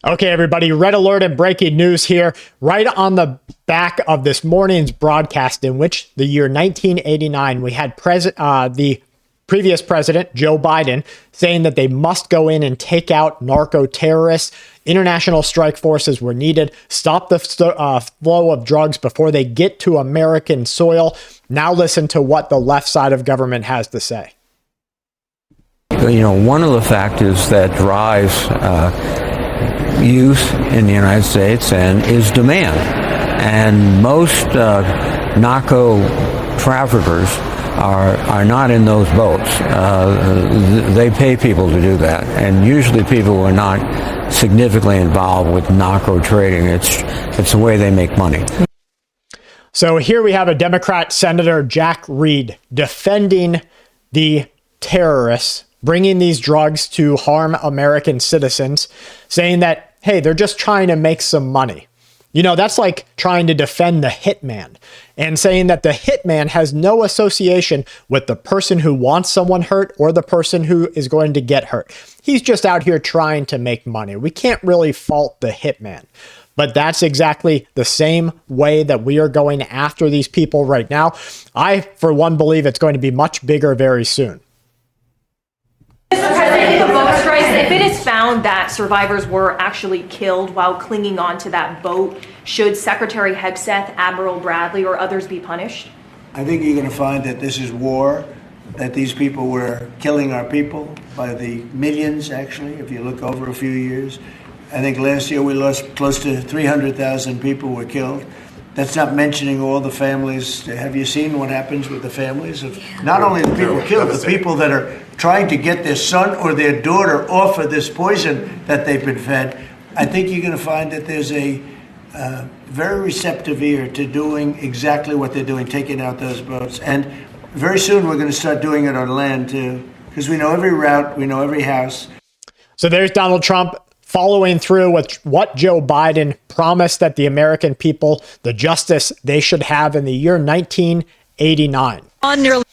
Okay, everybody, red alert and breaking news here, right on the back of this morning's broadcast, in which the year 1989, we had the previous president, Joe Biden, saying that they must go in and take out narco terrorists. International strike forces were needed, stop the flow of drugs before they get to American soil. Now listen to what the left side of government has to say. You know, one of the factors that drives youth in the United States and is demand. And most narco traffickers are not in those boats. They pay people to do that, and usually people who are not significantly involved with narco trading. It's the way they make money. So here we have a Democrat Senator Jack Reed defending the terrorists bringing these drugs to harm American citizens, saying that, hey, they're just trying to make some money. You know, that's like trying to defend the hitman and saying that the hitman has no association with the person who wants someone hurt or the person who is going to get hurt. He's just out here trying to make money. We can't really fault the hitman. But that's exactly the same way that we are going after these people right now. I, for one, believe it's going to be much bigger very soon. Mr. President, if it is found that survivors were actually killed while clinging on to that boat, should Secretary Hegseth, Admiral Bradley, or others be punished? I think you're going to find that this is war, that these people were killing our people by the millions, actually, if you look over a few years. I think last year we lost close to 300,000 people were killed. That's not mentioning all the families. Have you seen what happens with the families of not only the people killed, the people that are trying to get their son or their daughter off of this poison that they've been fed? I think you're going to find that there's a very receptive ear to doing exactly what they're doing, taking out those boats. And very soon we're going to start doing it on land too, because we know every route, we know every house. So there's Donald Trump following through with what Joe Biden promised that the American people, the justice they should have in the year 1989. On nearly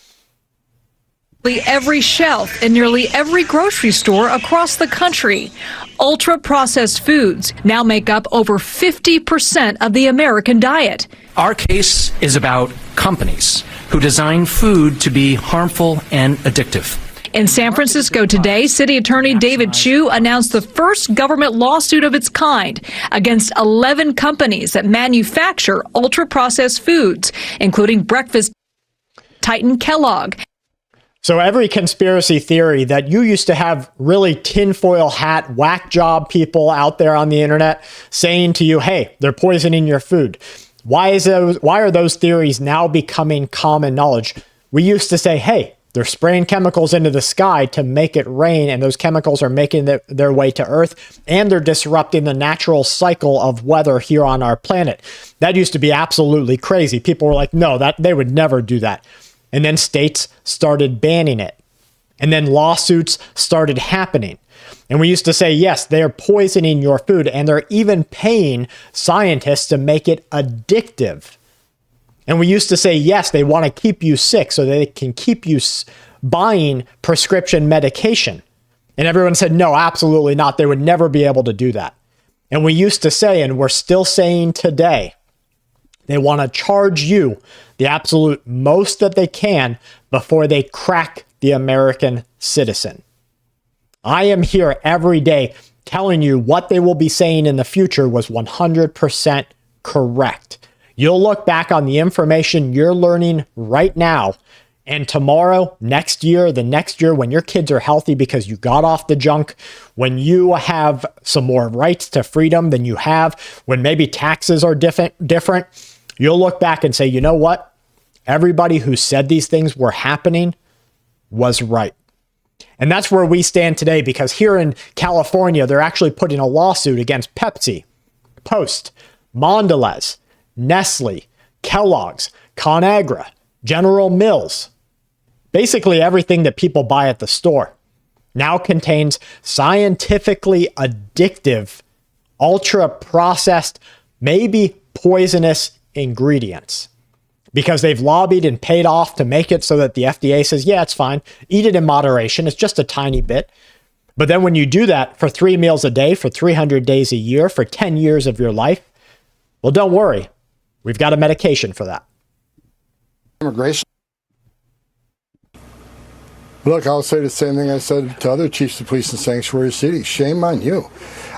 every shelf in nearly every grocery store across the country, ultra-processed foods now make up over 50% of the American diet. Our case is about companies who design food to be harmful and addictive. In San Francisco today, City Attorney David Chu announced the first government lawsuit of its kind against 11 companies that manufacture ultra-processed foods, including breakfast titan Kellogg. So every conspiracy theory that you used to have really tinfoil hat, whack job people out there on the internet saying to you, hey, they're poisoning your food. Why are those theories now becoming common knowledge? We used to say, hey, they're spraying chemicals into the sky to make it rain, and those chemicals are making their way to Earth, and they're disrupting the natural cycle of weather here on our planet. That used to be absolutely crazy. People were like, no, that they would never do that. And then states started banning it. And then lawsuits started happening. And we used to say, yes, they're poisoning your food, and they're even paying scientists to make it addictive. And we used to say, yes, they want to keep you sick so they can keep you buying prescription medication. And everyone said, no, absolutely not. They would never be able to do that. And we used to say, and we're still saying today, they want to charge you the absolute most that they can before they crack the American citizen. I am here every day telling you what they will be saying in the future was 100% correct. You'll look back on the information you're learning right now, and tomorrow, next year, the next year, when your kids are healthy because you got off the junk, when you have some more rights to freedom than you have, when maybe taxes are different, you'll look back and say, you know what? Everybody who said these things were happening was right. And that's where we stand today, because here in California, they're actually putting a lawsuit against Pepsi, Post, Mondelez, Nestle, Kellogg's, ConAgra, General Mills. Basically everything that people buy at the store now contains scientifically addictive, ultra-processed, maybe poisonous ingredients, because they've lobbied and paid off to make it so that the FDA says, yeah, it's fine. Eat it in moderation. It's just a tiny bit. But then when you do that for 3 meals a day, for 300 days a year, for 10 years of your life, well, don't worry. We've got a medication for that. Immigration. Look, I'll say the same thing I said to other chiefs of police in sanctuary cities. Shame on you.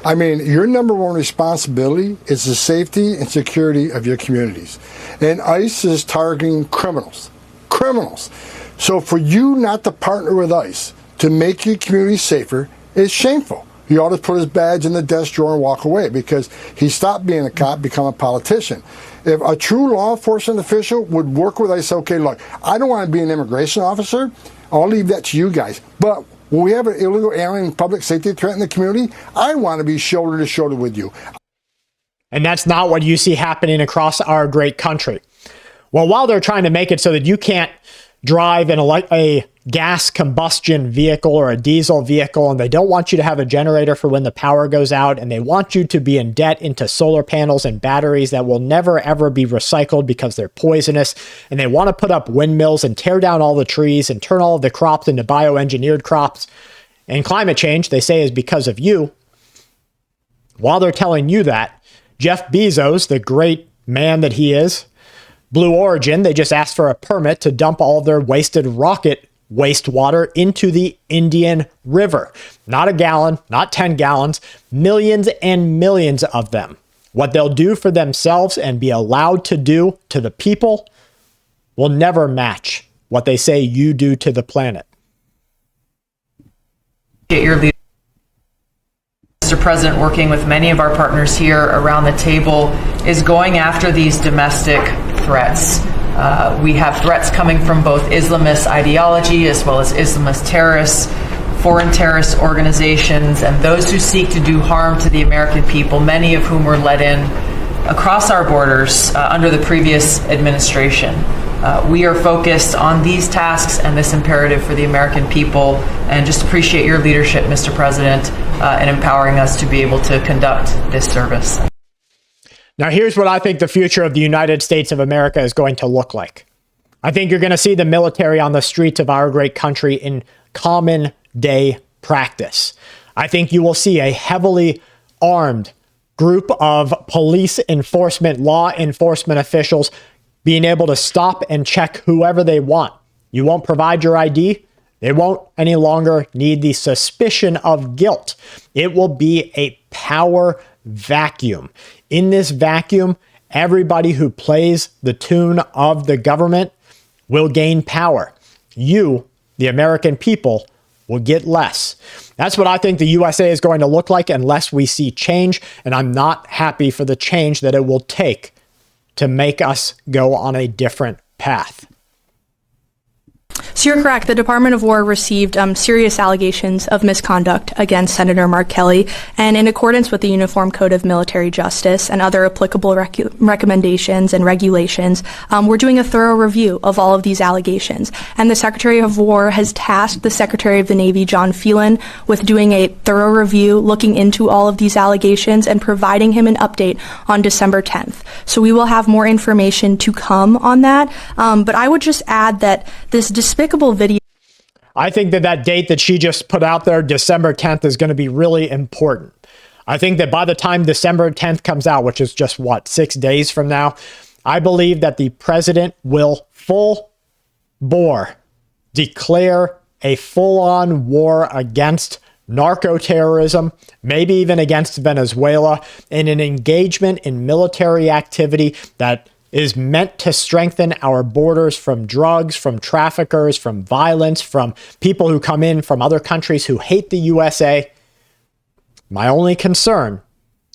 I mean, your number one responsibility is the safety and security of your communities. And ICE is targeting criminals. Criminals. So for you not to partner with ICE to make your community safer is shameful. He ought to put his badge in the desk drawer and walk away, because he stopped being a cop, become a politician. If a true law enforcement official would work with ICE, okay, look, I don't want to be an immigration officer. I'll leave that to you guys. But when we have an illegal alien public safety threat in the community, I want to be shoulder to shoulder with you. And that's not what you see happening across our great country. Well, while they're trying to make it so that you can't drive in a gas combustion vehicle or a diesel vehicle, and they don't want you to have a generator for when the power goes out, and they want you to be in debt into solar panels and batteries that will never ever be recycled because they're poisonous, and they want to put up windmills and tear down all the trees and turn all of the crops into bioengineered crops. And climate change, they say, is because of you. While they're telling you that, Jeff Bezos, the great man that he is, Blue Origin, they just asked for a permit to dump all of their wasted rocket wastewater into the Indian River. Not a gallon, not 10 gallons, millions and millions of them. What they'll do for themselves and be allowed to do to the people will never match what they say you do to the planet. Get your leadership, Mr. President, working with many of our partners here around the table, is going after these domestic threats. We have threats coming from both Islamist ideology as well as Islamist terrorists, foreign terrorist organizations, and those who seek to do harm to the American people, many of whom were let in across our borders under the previous administration. We are focused on these tasks and this imperative for the American people, and just appreciate your leadership, Mr. President, in empowering us to be able to conduct this service. Now, here's what I think the future of the United States of America is going to look like. I think you're going to see the military on the streets of our great country in common day practice. I think you will see a heavily armed group of police enforcement, law enforcement officials being able to stop and check whoever they want. You won't provide your ID. They won't any longer need the suspicion of guilt. It will be a power vacuum. In this vacuum, everybody who plays the tune of the government will gain power. You, the American people, will get less. That's what I think the USA is going to look like unless we see change, and I'm not happy for the change that it will take to make us go on a different path. So you're correct. The Department of War received serious allegations of misconduct against Senator Mark Kelly, and in accordance with the Uniform Code of Military Justice and other applicable recommendations and regulations, we're doing a thorough review of all of these allegations. And the Secretary of War has tasked the Secretary of the Navy, John Phelan, with doing a thorough review, looking into all of these allegations and providing him an update on December 10th. So we will have more information to come on that. But I would just add that this despicable video. I think that date that she just put out there, December 10th, is going to be really important. I think that by the time December 10th comes out, which is just 6 days from now, I believe that the president will full bore declare a full-on war against narco-terrorism, maybe even against Venezuela, in an engagement in military activity that is meant to strengthen our borders from drugs, from traffickers, from violence, from people who come in from other countries who hate the USA. My only concern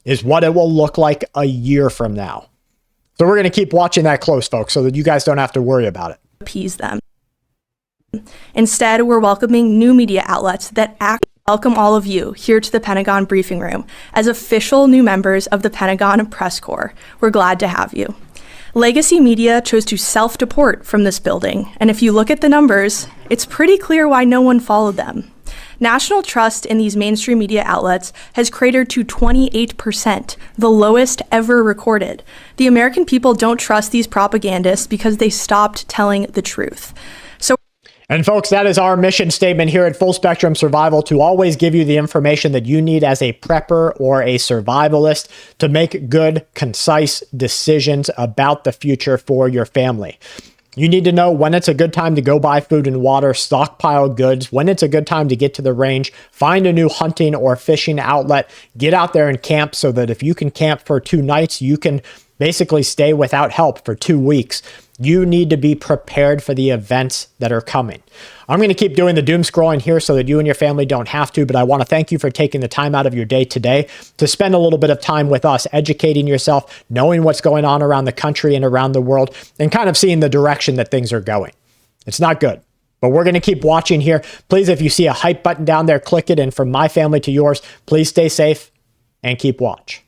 is what it will look like a year from now. So we're going to keep watching that close, folks, so that you guys don't have to worry about it. Appease them. Instead, we're welcoming new media outlets that welcome all of you here to the Pentagon Briefing Room as official new members of the Pentagon Press Corps. We're glad to have you. Legacy media chose to self-deport from this building, and if you look at the numbers, it's pretty clear why no one followed them. National trust in these mainstream media outlets has cratered to 28%, the lowest ever recorded. The American people don't trust these propagandists because they stopped telling the truth. And folks, that is our mission statement here at Full Spectrum Survival, to always give you the information that you need as a prepper or a survivalist to make good, concise decisions about the future for your family. You need to know when it's a good time to go buy food and water, stockpile goods, when it's a good time to get to the range, find a new hunting or fishing outlet, get out there and camp so that if you can camp for 2 nights, you can basically stay without help for 2 weeks. You need to be prepared for the events that are coming. I'm going to keep doing the doom scrolling here so that you and your family don't have to, but I want to thank you for taking the time out of your day today to spend a little bit of time with us, educating yourself, knowing what's going on around the country and around the world, and kind of seeing the direction that things are going. It's not good, but we're going to keep watching here. Please, if you see a hype button down there, click it. And from my family to yours, please stay safe and keep watch.